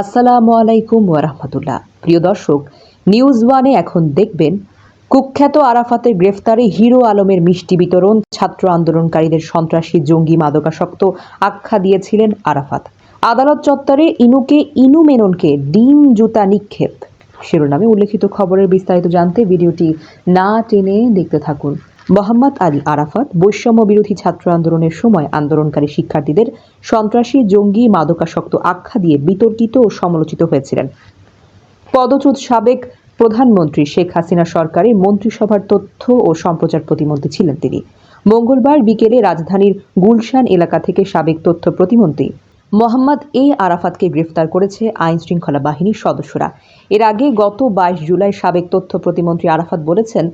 আসসালামু আলাইকুম ওয়া রাহমাতুল্লাহ। প্রিয় দর্শক, নিউজ ওয়ানে এখন দেখবেন কুখ্যাত আরাফাতের গ্রেফতারে হিরো আলমের মিষ্টি বিতরণ, ছাত্র আন্দোলনকারীদের সন্ত্রাসী জঙ্গি মাদকাসক্ত আখ্যা দিয়েছিলেন আরাফাত। আদালত চত্বরে ইনু মেননকে ডিম জুতা নিক্ষেপ শিরোনামে উল্লেখিত খবরের বিস্তারিত জানতে ভিডিওটি না টেনে দেখতে থাকুন। মোহাম্মদ আলী আরাফাত বৈষম্য বিরোধী ছাত্র আন্দোলনের সময় আন্দোলনকারী শিক্ষার্থীদের সন্ত্রাসী জঙ্গি মাদকাসক্ত আখ্যা দিয়ে বিতর্কিত ও সমালোচিত হয়েছিলেন। পদচ্যুত সাবেক প্রধানমন্ত্রী শেখ হাসিনা সরকারের মন্ত্রিসভার তথ্য ও সম্প্রচার প্রতিমন্ত্রী ছিলেন তিনি। মঙ্গলবার বিকেলে রাজধানীর গুলশান এলাকা থেকে সাবেক তথ্য প্রতিমন্ত্রী মোহাম্মদ আরাফাতকে গ্রেফতার করেছে আইন শৃঙ্খলা বাহিনীর সদস্যরা। এর আগে গত 22 জুলাই সাবেক তথ্য প্রতিমন্ত্রী আরাফাত বলেছেন,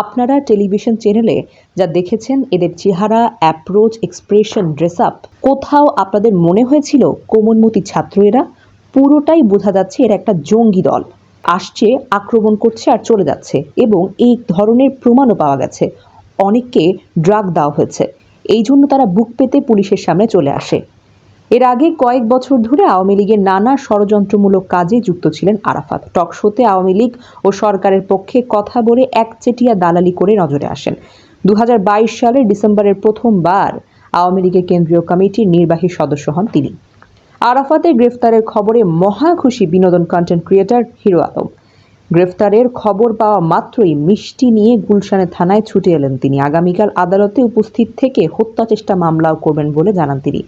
আপনারা টেলিভিশন চ্যানেলে যা দেখেছেন, এদের চেহারা, অ্যাপ্রোচ, এক্সপ্রেশন, ড্রেস আপ, কোথাও আপনাদের মনে হয়েছিল কোমলমতি ছাত্র এরা? পুরোটাই বোঝা যাচ্ছে এরা একটা জঙ্গি দল, আসছে, আক্রমণ করছে আর চলে যাচ্ছে। এবং এই ধরনের প্রমাণও পাওয়া গেছে, অনেককে ড্রাগ দেওয়া হয়েছে, এই জন্য তারা বুক পেতে পুলিশের সামনে চলে আসে। এর আগে কয়েক বছর ধরে আওয়ামী লীগের নানা ষড়যন্ত্রমূলক কাজে যুক্ত ছিলেন আরাফাত। টকশোতে আওয়ামী লীগ ও সরকারের পক্ষে কথা বলে একচেটিয়া দালালি করে নজরে আসেন। 2022 সালের ডিসেম্বরের প্রথমবার আওয়ামী লীগের কেন্দ্রীয় কমিটির নির্বাহী সদস্য হন তিনি। আরাফাতের গ্রেফতারের খবরে মহা খুশি বিনোদন কন্টেন্ট ক্রিয়েটর হিরো আলম। গ্রেফতারের খবর পাওয়া মাত্রই মিষ্টি নিয়ে গুলশানে থানায় ছুটে এলেন তিনি। আগামীকাল আদালতে উপস্থিত থেকে হত্যা চেষ্টা মামলাও করবেন বলে জানান তিনি।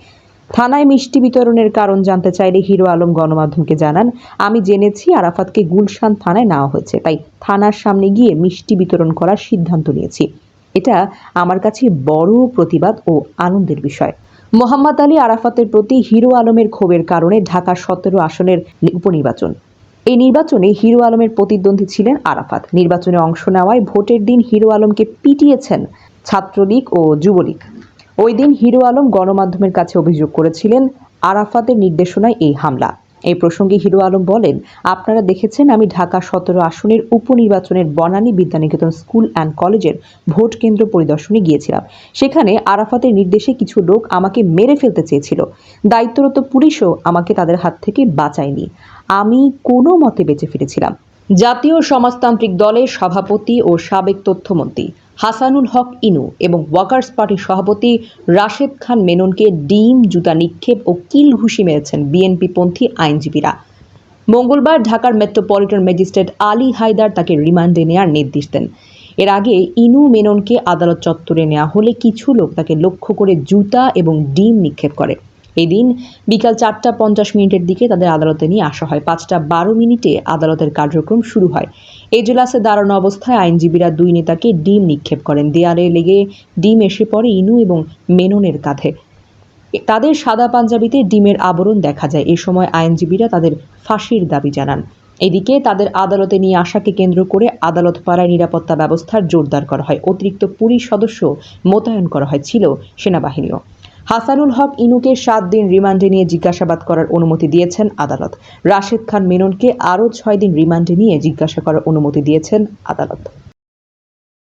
থানায় মিষ্টি বিতরণের কারণ জানতে চাইলে হিরো আলম গণমাধ্যমকে জানান, আমি জেনেছি আরাফাতকে গুলশান থানায় নেওয়া হয়েছে, তাই থানার সামনে গিয়ে মিষ্টি বিতরণ করার সিদ্ধান্ত নিয়েছি। এটা আমার কাছে বড় প্রতিবাদ ও আনন্দের বিষয়। মোহাম্মদ আলী আরাফাতের প্রতি হিরো আলমের ক্ষোভের কারণে ঢাকা 17 আসনের উপনির্বাচন। এই নির্বাচনে হিরো আলমের প্রতিদ্বন্দ্বী ছিলেন আরাফাত। নির্বাচনে অংশ নেওয়ায় ভোটের দিন হিরো আলমকে পিটিয়েছেন ছাত্রলীগ ও যুবলীগ। ওই দিন হিরো আলম গণমাধ্যমের কাছে অভিযোগ করেছিলেন আরাফাতের নির্দেশনায় এই হামলা। এই প্রসঙ্গে হিরো আলম বলেন, আপনারা দেখেছেন আমি ঢাকা 17 আসনের উপনির্বাচনের বনানী বিদ্যানিকেতন স্কুল অ্যান্ড কলেজের ভোট কেন্দ্র পরিদর্শনে গিয়েছিলাম। সেখানে আরাফাতের নির্দেশে কিছু লোক আমাকে মেরে ফেলতে চেয়েছিল। দায়িত্বরত পুলিশও আমাকে তাদের হাত থেকে বাঁচায়নি। আমি কোনো মতে বেঁচে ফিরেছিলাম। জাতীয় সমাজতান্ত্রিক দলের সভাপতি ও সাবেক তথ্যমন্ত্রী হাসানুল হক ইনু এবং ওয়ার্কার্স পার্টির সভাপতি রাশেদ খান মেননকে ডিম জুতা নিক্ষেপ ও কিল ঘুষি মেরেছেন বিএনপিপন্থী আইনজীবীরা। মঙ্গলবার ঢাকার মেট্রোপলিটন ম্যাজিস্ট্রেট আলী হায়দার তাকে রিমান্ডে নেওয়ার নির্দেশ দেন। এর আগে ইনু মেননকে আদালত চত্বরে নেওয়া হলে কিছু লোক তাকে লক্ষ্য করে জুতা এবং ডিম নিক্ষেপ করে। এদিন বিকাল 4:50 দিকে তাদের আদালতে নিয়ে আসা হয়। 5:12 আদালতের কার্যক্রম শুরু হয়। এজলাসে দাঁড়ানো অবস্থায় আইনজীবীরা দুই নেতাকে ডিম নিক্ষেপ করেন। দেয়ালে লেগে ডিম এসে পড়ে ইনু এবং মেননের কাঁধে। তাদের সাদা পাঞ্জাবিতে ডিমের আবরণ দেখা যায়। এ সময় আইনজীবীরা তাদের ফাঁসির দাবি জানান। এদিকে তাদের আদালতে নিয়ে আসাকে কেন্দ্র করে আদালত পাড়ায় নিরাপত্তা ব্যবস্থার জোরদার করা হয়। অতিরিক্ত পুলিশ সদস্য মোতায়েন করা হয়, ছিল সেনাবাহিনীও। হাসানুল হক ইনুকে 7 দিন রিমান্ডে নিয়ে জিজ্ঞাসাবাদ করার অনুমতি দিয়েছেন আদালত। রাশেদ খান মেননকে আরও 6 দিন রিমান্ডে নিয়ে জিজ্ঞাসা করার অনুমতি দিয়েছেন আদালত।